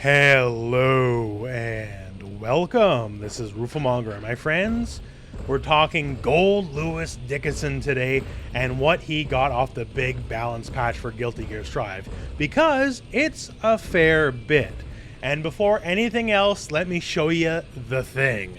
Hello and welcome. This is Rooflemonger, my friends. We're talking Goldlewis Dickinson today and what he got off the big balance patch for Guilty Gear Strive, because it's a fair bit. And before anything else, let me show you the thing.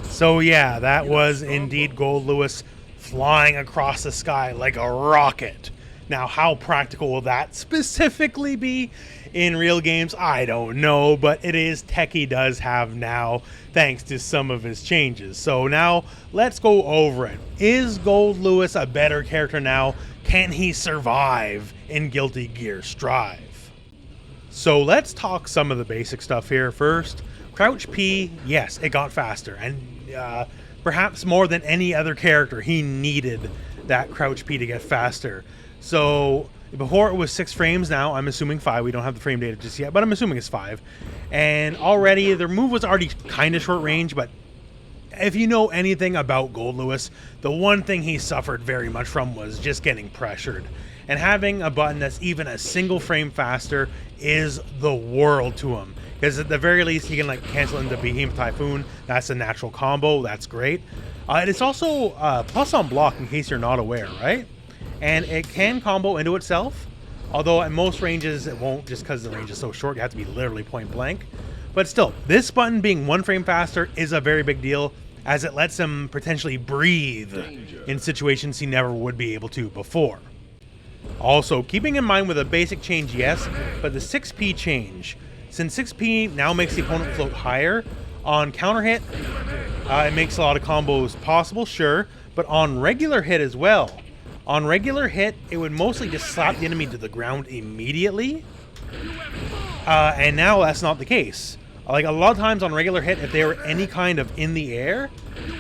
So yeah, that was indeed Goldlewis flying across the sky like a rocket. Now, how practical will that specifically be in real games? I don't know, but it is tech he does have now, thanks to some of his changes. So now, let's go over it. Is Goldlewis a better character now? Can he survive in Guilty Gear Strive? So let's talk some of the basic stuff here first. Crouch P, yes, it got faster, and perhaps more than any other character, he needed that Crouch P to get faster. So before it was 6 frames, now I'm assuming 5. We don't have the frame data just yet, but I'm assuming it's 5. And already, their move was already kind of short range, but if you know anything about Goldlewis, the one thing he suffered very much from was just getting pressured. And having a button that's even a single frame faster is the world to him. Because at the very least, he can like cancel into Behemoth Typhoon. That's a natural combo. That's great. It's also plus on block, in case you're not aware, right? And it can combo into itself. Although at most ranges, it won't, just because the range is so short. You have to be literally point blank. But still, this button being 1 frame faster is a very big deal, as it lets him potentially breathe in situations he never would be able to before. Also, keeping in mind with a basic change, yes, but the 6P change. Since 6P now makes the opponent float higher, on counter hit, it makes a lot of combos possible, sure, but on regular hit as well. On regular hit, it would mostly just slap the enemy to the ground immediately, and now that's not the case. Like a lot of times on regular hit, if they were any kind of in the air,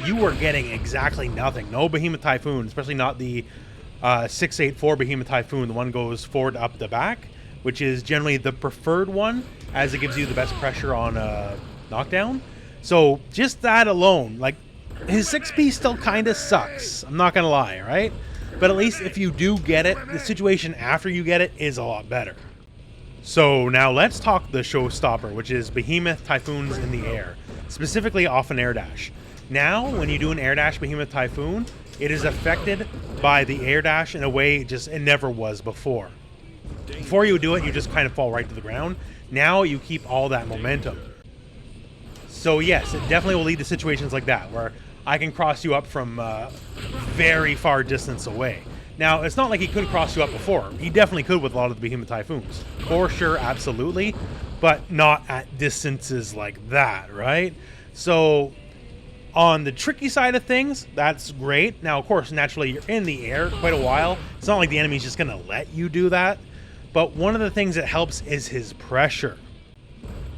you were getting exactly nothing. No Behemoth Typhoon, especially not the 684 Behemoth Typhoon, the one goes forward up the back, which is generally the preferred one, as it gives you the best pressure on knockdown. So just that alone, like, his 6P still kind of sucks, I'm not gonna lie, right? But at least if you do get it, the situation after you get it is a lot better. So now let's talk the showstopper, which is Behemoth Typhoons in the air, specifically off an air dash. Now, when you do an air dash Behemoth Typhoon, it is affected by the air dash in a way it never was before. Before you do it, you just kind of fall right to the ground. Now you keep all that momentum. So yes, it definitely will lead to situations like that, where I can cross you up from very far distance away. Now, it's not like he couldn't cross you up before. He definitely could with a lot of the Behemoth Typhoons. For sure, absolutely. But not at distances like that, right? So, on the tricky side of things, that's great. Now, of course, naturally, you're in the air quite a while. It's not like the enemy's just going to let you do that. But one of the things that helps is his pressure.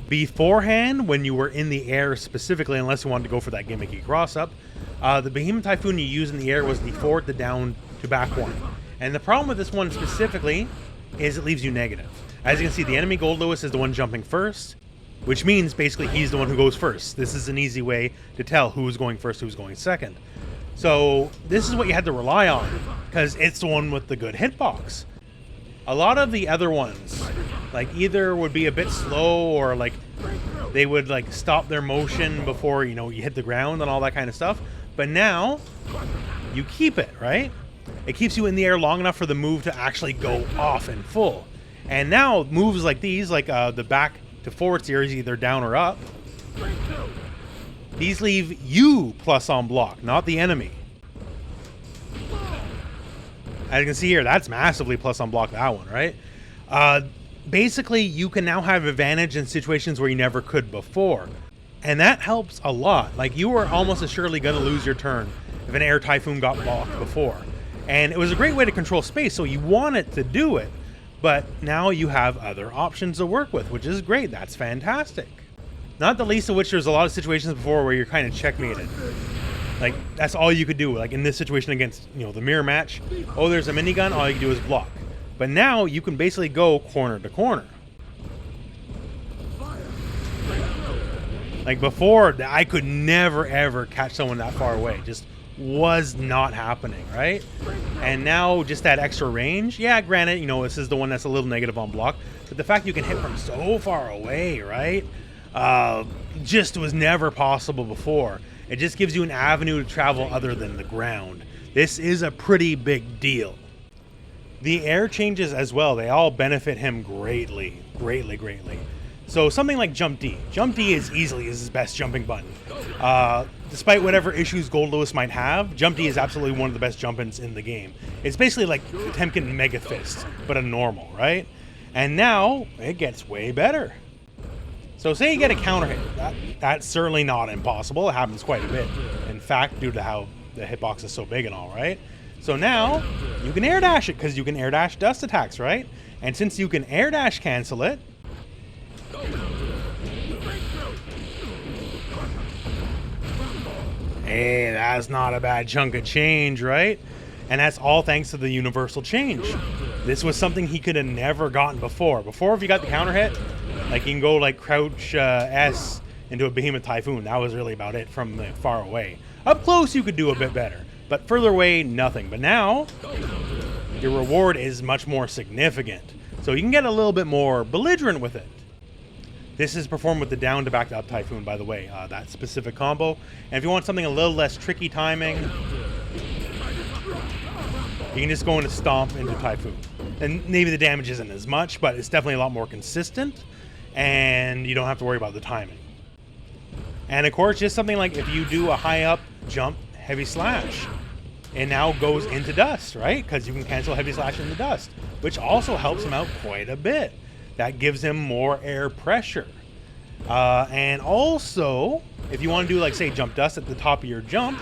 Beforehand, when you were in the air specifically, unless you wanted to go for that gimmicky cross-up, the Behemoth Typhoon you used in the air was the forward, the down, to back one. And the problem with this one specifically is it leaves you negative. As you can see, the enemy Goldlewis is the one jumping first, which means basically he's the one who goes first. This is an easy way to tell who's going first, who's going second. So this is what you had to rely on, because it's the one with the good hitbox. A lot of the other ones, like, either would be a bit slow, or like they would like stop their motion before, you know, you hit the ground and all that kind of stuff. But now you keep it, right? It keeps you in the air long enough for the move to actually go off in full. And now moves like these, like the back to forward series, either down or up, these leave you plus on block, not the enemy. As you can see here, that's massively plus on block, that one, right? Basically, you can now have advantage in situations where you never could before. And that helps a lot. Like, you were almost assuredly going to lose your turn if an air Typhoon got blocked before. And it was a great way to control space, so you want it to do it. But now you have other options to work with, which is great. That's fantastic. Not the least of which, there's a lot of situations before where you're kind of checkmated. Like, that's all you could do. Like, in this situation against, you know, the mirror match, oh, there's a minigun, all you can do is block. But now, you can basically go corner to corner. Like, before, I could never, ever catch someone that far away. Just was not happening, right? And now just that extra range, yeah, granted, you know, this is the one that's a little negative on block, but the fact you can hit from so far away, right, just was never possible before. It just gives you an avenue to travel other than the ground. This is a pretty big deal. The air changes as well, they all benefit him greatly. So something like Jump D. Jump D is easily his best jumping button. Despite whatever issues Goldlewis might have, Jump D is absolutely one of the best jump-ins in the game. It's basically like Potemkin Mega Fist, but a normal, right? And now, it gets way better. So say you get a counter hit. That's certainly not impossible. It happens quite a bit. In fact, due to how the hitbox is so big and all, right? So now, you can air dash it, because you can air dash dust attacks, right? And since you can air dash cancel it, hey, that's not a bad chunk of change, right? And that's all thanks to the universal change. This was something he could have never gotten before. Before, if you got the counter hit, like you can go like crouch S into a Behemoth Typhoon. That was really about it from far away. Up close, you could do a bit better. But further away, nothing. But now, your reward is much more significant. So you can get a little bit more belligerent with it. This is performed with the down to back to up Typhoon, by the way, that specific combo. And if you want something a little less tricky timing, you can just go into Stomp into Typhoon. And maybe the damage isn't as much, but it's definitely a lot more consistent, and you don't have to worry about the timing. And of course, just something like if you do a high up jump heavy slash, it now goes into dust, right? Because you can cancel heavy slash into dust, which also helps him out quite a bit. That gives him more air pressure. And also, if you want to do, like, say, jump dust at the top of your jump,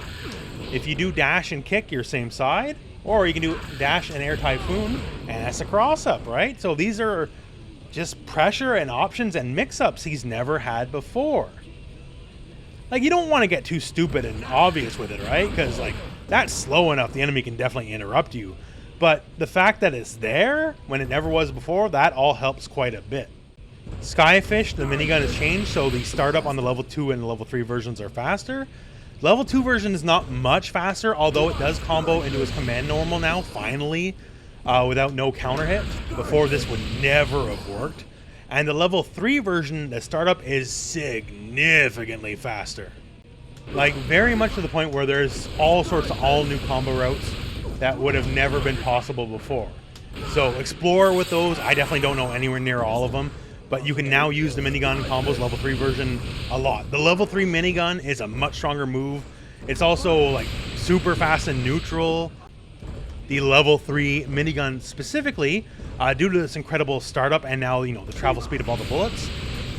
if you do dash and kick your same side, or you can do dash and air Typhoon, and that's a cross-up, right? So these are just pressure and options and mix-ups he's never had before. Like, you don't want to get too stupid and obvious with it, right? Because, like, that's slow enough, the enemy can definitely interrupt you. But the fact that it's there when it never was before, that all helps quite a bit. Skyfish, the minigun has changed, so the startup on the level 2 and the level 3 versions are faster. Level 2 version is not much faster, although it does combo into his command normal now, finally, without no counter hit. Before, this would never have worked. And the level 3 version, the startup is significantly faster. Like, very much to the point where there's all sorts of all new combo routes that would have never been possible before. So explore with those. I definitely don't know anywhere near all of them, but you can now use the minigun combos level 3 version a lot. The level 3 minigun is a much stronger move. It's also like super fast and neutral. The level 3 minigun specifically, due to this incredible startup and now, you know, the travel speed of all the bullets,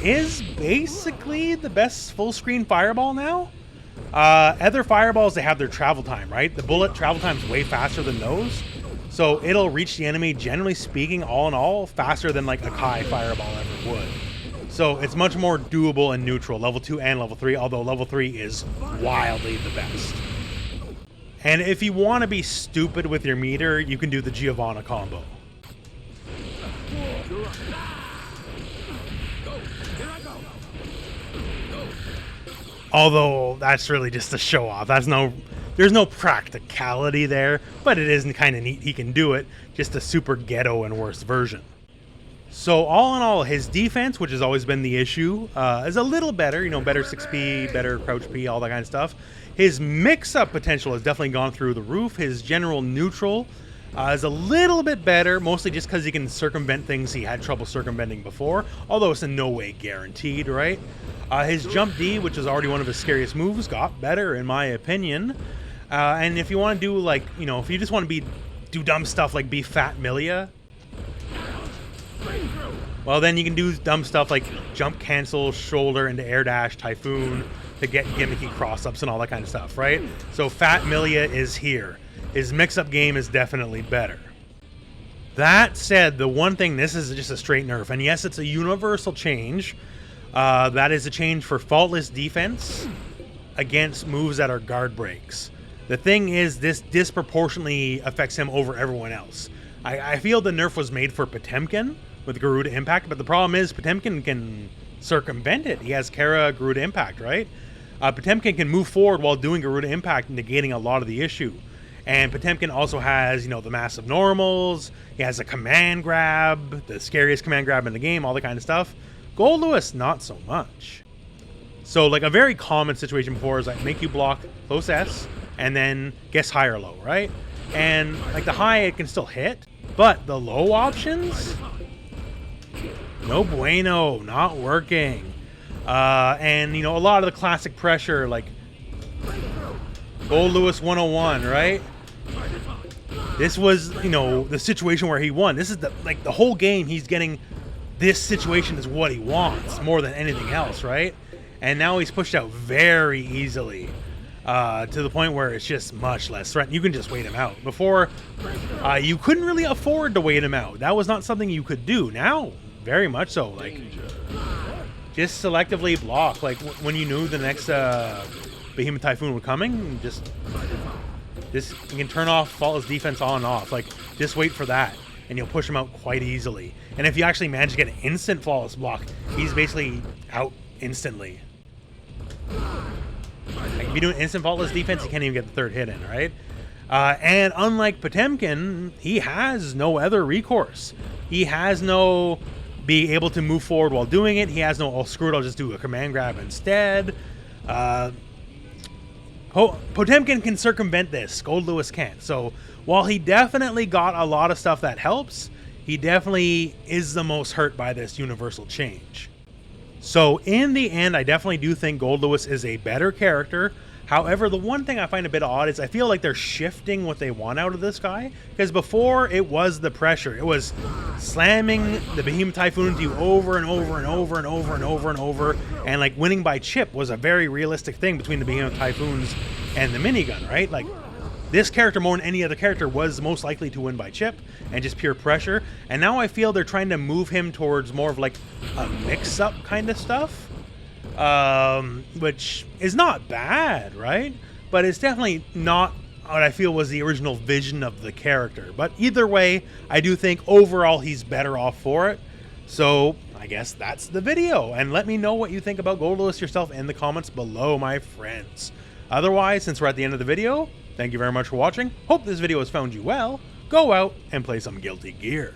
is basically the best full screen fireball now. Other fireballs, they have their travel time, right? The bullet travel time is way faster than those. So it'll reach the enemy, generally speaking, all in all, faster than like a Kai fireball ever would. So it's much more doable and neutral, level 2 and level 3, although level 3 is wildly the best. And if you want to be stupid with your meter, you can do the Giovanna combo. Although that's really just a show off. There's no practicality there, but it is kind of neat he can do it. Just a super ghetto and worse version. So all in all, his defense, which has always been the issue, is a little better. You know, better 6P, better crouch P, all that kind of stuff. His mix-up potential has definitely gone through the roof. His general neutral is a little bit better, mostly just because he can circumvent things he had trouble circumventing before, although it's in no way guaranteed, right? His jump D, which is already one of his scariest moves, got better in my opinion. And if you want to do, like, you know, if you just want to do dumb stuff like be Fat Milia, well, then you can do dumb stuff like jump cancel, shoulder into air dash, Typhoon to get gimmicky cross-ups and all that kind of stuff, right? So Fat Milia is here. His mix-up game is definitely better. That said, the one thing, this is just a straight nerf, and yes, it's a universal change. That is a change for faultless defense against moves that are guard breaks. The thing is, this disproportionately affects him over everyone else. I feel the nerf was made for Potemkin with Garuda Impact, but the problem is Potemkin can circumvent it. He has Kara Garuda Impact, right? Potemkin can move forward while doing Garuda Impact, negating a lot of the issue. And Potemkin also has, the massive normals. He has a command grab, the scariest command grab in the game, all that kind of stuff. Goldlewis, not so much. So, like, a very common situation before is, like, make you block close S and then guess high or low, right? And, like, the high, it can still hit, but the low options, no bueno, not working. And, a lot of the classic pressure, like Goldlewis 101, right? This was, the situation where he won. This is the whole game, he's getting this situation is what he wants more than anything else, right? And now he's pushed out very easily to the point where it's just much less threatening. You can just wait him out. Before, you couldn't really afford to wait him out. That was not something you could do. Now, very much so. Like, just selectively block. Like, when you knew the next Behemoth Typhoon was coming, just you can turn off Faultless Defense on and off. Like, just wait for that, and you'll push him out quite easily. And if you actually manage to get an instant Flawless block, he's basically out instantly. Like, if you do an instant Faultless Defense, you can't even get the third hit in, right? And unlike Potemkin, he has no other recourse. He has no be able to move forward while doing it. He has no, oh, screw it, I'll just do a command grab instead. Potemkin can circumvent this. Goldlewis can't. So while he definitely got a lot of stuff that helps, he definitely is the most hurt by this universal change. So in the end, I definitely do think Goldlewis is a better character. However, the one thing I find a bit odd is I feel like they're shifting what they want out of this guy. Because before, it was the pressure. It was slamming the Behemoth Typhoon into you over and over and over and over and over and over. And like winning by chip was a very realistic thing between the Behemoth Typhoons and the minigun, right? Like, this character more than any other character was most likely to win by chip and just pure pressure. And now I feel they're trying to move him towards more of like a mix-up kind of stuff. Which is not bad, right? But it's definitely not what I feel was the original vision of the character. But either way, I do think overall he's better off for it. So I guess that's the video. And let me know what you think about Goldlewis yourself in the comments below, my friends. Otherwise, since we're at the end of the video, thank you very much for watching. Hope this video has found you well. Go out and play some Guilty Gear.